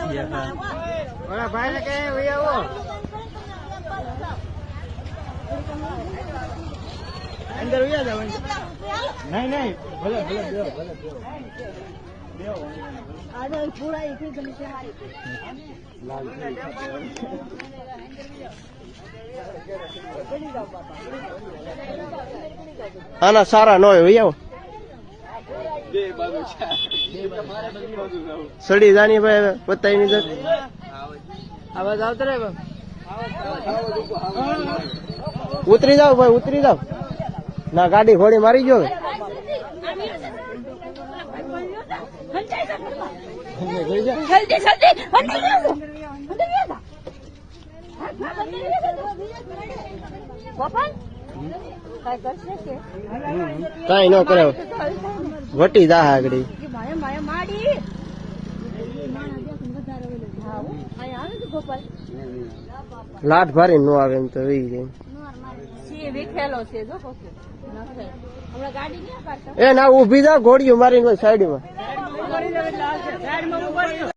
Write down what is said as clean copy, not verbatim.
ઓલા ભાઈ ને કે આવો અંદર ઉયા જાવ નહીં નહીં ભલે ભલે બેહો ભલે બેહો આડો પૂરા એકલી ગમી છે આના સારા ન હોય આવો સડી જાની ભાઈ બતાવી ની આવાજ આવતો રે ઉતરી જાવ ભાઈ ઉતરી જાવ ના ગાડી ઘોડી મારી ગયો કઈ ન કરે વટી જા આગળ લાટ ભારી નો આવે એમ તો એ ના ઉભી જા ઘોડીઓ મારીને સાઈડ માં